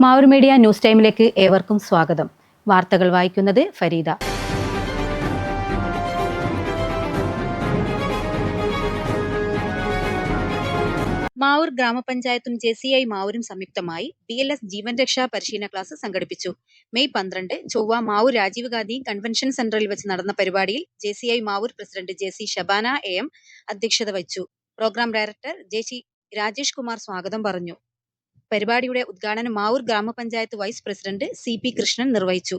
Mavoor media news ടൈമിലേക്ക് ഏവർക്കും സ്വാഗതം. വാർത്തകൾ വായിക്കുന്നത് ഫരീദ. മാവൂർ ഗ്രാമപഞ്ചായത്തും JCI മാവൂരും സംയുക്തമായി BLS ജീവൻ രക്ഷാ പരിശീലന ക്ലാസ് സംഘടിപ്പിച്ചു. മെയ് 12 ചൊവ്വ മാവൂർ രാജീവ് ഗാന്ധി കൺവെൻഷൻ സെന്ററിൽ വെച്ച് നടന്ന പരിപാടിയിൽ JCI Mavoor president JC Shabana AM അധ്യക്ഷത വഹിച്ചു. Program director JC Rajesh Kumar സ്വാഗതം പറഞ്ഞു. പരിപാടിയുടെ ഉദ്ഘാടനം മാവൂർ ഗ്രാമപഞ്ചായത്ത് വൈസ് പ്രസിഡന്റ് CP കൃഷ്ണൻ നിർവഹിച്ചു.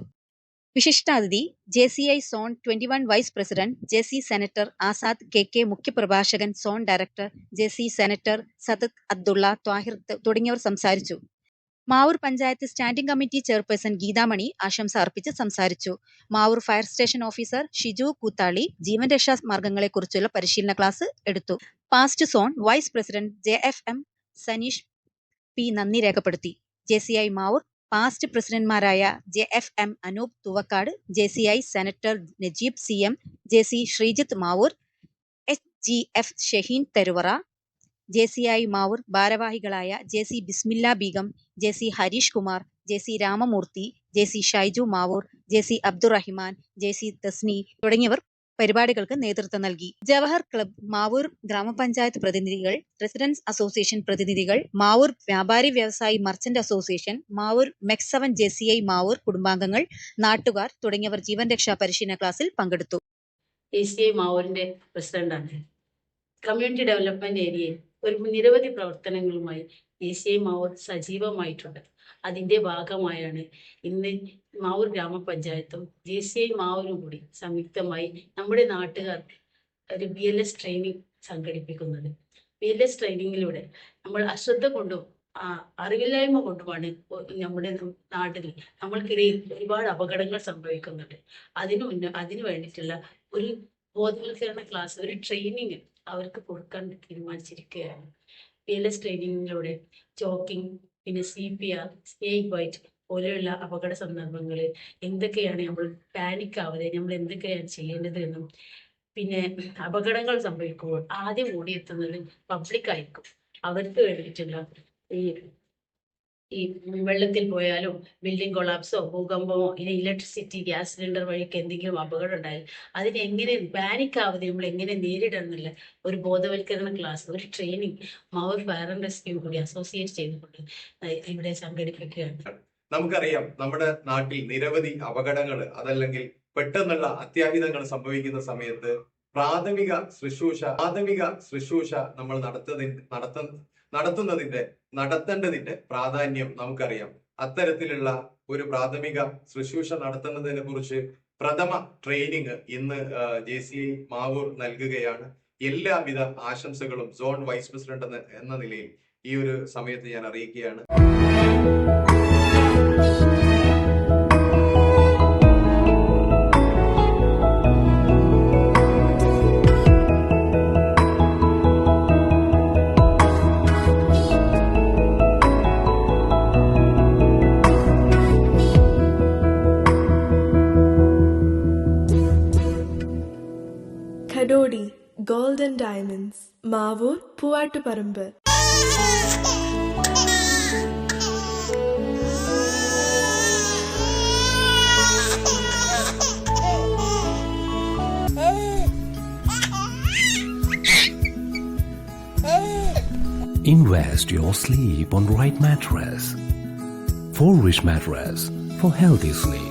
വിശിഷ്ടാതിഥി JCI zone 21 vice president JC senator Azad KK, മുഖ്യപ്രഭാഷകൻ zone director JC senator Sadath Abdulla Thahir തുടങ്ങിയവർ സംസാരിച്ചു. Mavoor panchayat standing committee chairperson Geethamani ആശംസ അർപ്പിച്ച് സംസാരിച്ചു. Mavoor fire station officer Shiju Koothali ജീവൻ രക്ഷാ മാർഗങ്ങളെക്കുറിച്ചുള്ള പരിശീലന ക്ലാസ് എടുത്തു. Past zone vice president JFM Saneesh P നന്ദി രേഖപ്പെടുത്തി. JCI മാവൂർ പാസ്റ്റ് പ്രസിഡന്റ്മാരായ JFM Anoop Thuvakkad, JCI senator Najeeb CM, JC Sreejith Mavoor, HGF Shaheen തെരുവറ, JCI Mavoor ഭാരവാഹികളായ JC ബിസ്മില്ല Begum, JC Harish Kumar, JC Ramamurthy, JC Shaiju Mavoor, JC Abdurahiman, JC Tasni തുടങ്ങിയവർ പരിപാടികൾക്ക് നേതൃത്വം നൽകി. ജവഹർ ക്ലബ്, മാവൂർ ഗ്രാമപഞ്ചായത്ത് പ്രതിനിധികൾ, റെസിഡൻസ് അസോസിയേഷൻ പ്രതിനിധികൾ, മാവൂർ വ്യാപാരി വ്യവസായി merchant association, Mavoor MEC7 JCI Mavoor കുടുംബാംഗങ്ങൾ, നാട്ടുകാർ തുടങ്ങിയവർ ജീവൻ രക്ഷാ പരിശീലന ക്ലാസ്സിൽ പങ്കെടുത്തു. JCI മാവൂരിന്റെ പ്രസിഡന്റാണ്. കമ്മ്യൂണിറ്റി ഡെവലപ്മെന്റ് ഏരിയയിൽ നിരവധി പ്രവർത്തനങ്ങളുമായി JCI മാവൂർ സജീവമായിട്ടുണ്ട്. അതിന്റെ ഭാഗമായാണ് ഇന്ന് മാവൂർ ഗ്രാമപഞ്ചായത്തും JCI മാവൂരും കൂടി സംയുക്തമായി നമ്മുടെ നാട്ടുകാർ ഒരു BLS ട്രെയിനിങ് സംഘടിപ്പിക്കുന്നത്. BLS ട്രെയിനിങ്ങിലൂടെ നമ്മൾ അശ്രദ്ധ കൊണ്ടും അറിവില്ലായ്മ കൊണ്ടുമാണ് നമ്മുടെ നാട്ടിൽ നമ്മൾക്കിടയിൽ ഒരുപാട് അപകടങ്ങൾ സംഭവിക്കുന്നുണ്ട്. അതിനു വേണ്ടിയിട്ടുള്ള ഒരു ബോധവൽക്കരണ ക്ലാസ്, ഒരു ട്രെയിനിങ് അവർക്ക് കൊടുക്കാൻ തീരുമാനിച്ചിരിക്കുകയാണ്. BLS ട്രെയിനിങ്ങിലൂടെ ചോക്കിംഗ്, പിന്നെ CPR, സ്നേക് ബൈറ്റ് പോലെയുള്ള അപകട സന്ദർഭങ്ങളിൽ എന്തൊക്കെയാണ് നമ്മൾ പാനിക് ആവാതെ നമ്മൾ എന്തൊക്കെയാണ് ചെയ്യേണ്ടത് എന്നും, പിന്നെ അപകടങ്ങൾ സംഭവിക്കുമ്പോൾ ആദ്യം ഓടിയെത്തുന്നത് പബ്ലിക് ആയിരിക്കും. അവർക്ക് വേണ്ടിയിട്ടുള്ള ഈ വെള്ളത്തിൽ പോയാലും ബിൽഡിംഗ് കൊളാപ്സോ ഭൂകമ്പമോ ഇനി ഇലക്ട്രിസിറ്റി ഗ്യാസ് സിലിണ്ടർ വഴിക്ക് എന്തെങ്കിലും അപകടം ഉണ്ടായാൽ അതിനെ എങ്ങനെ പാനിക് ആവാതെ നമ്മൾ എങ്ങനെ നേരിടണമെന്നുള്ള ഒരു ബോധവൽക്കരണ ക്ലാസ്, ഒരു training Mavoor fire and rescue കൂടി അസോസിയേറ്റ് ചെയ്തുകൊണ്ട് ഇവിടെ സംഘടിപ്പിക്കുകയാണ്. നമുക്കറിയാം, നമ്മുടെ നാട്ടിൽ നിരവധി അപകടങ്ങൾ അതല്ലെങ്കിൽ പെട്ടെന്നുള്ള അത്യാഹിതങ്ങൾ സംഭവിക്കുന്ന സമയത്ത് പ്രാഥമിക ശുശ്രൂഷ നമ്മൾ നടത്തേണ്ടതിന്റെ പ്രാധാന്യം നമുക്കറിയാം. അത്തരത്തിലുള്ള ഒരു പ്രാഥമിക ശുശ്രൂഷ നടത്തുന്നതിനെ കുറിച്ച് പ്രഥമ ട്രെയിനിങ് ഇന്ന് JCI മാവൂർ നൽകുകയാണ്. എല്ലാവിധ ആശംസകളും സോൺ വൈസ് പ്രസിഡന്റ് എന്ന നിലയിൽ ഈ ഒരു സമയത്ത് ഞാൻ അറിയിക്കുകയാണ്. Kadodi Gold and Diamonds, Mavoor Poovattuparamba. Invest your sleep on right mattress. Forwish mattress for healthy sleep.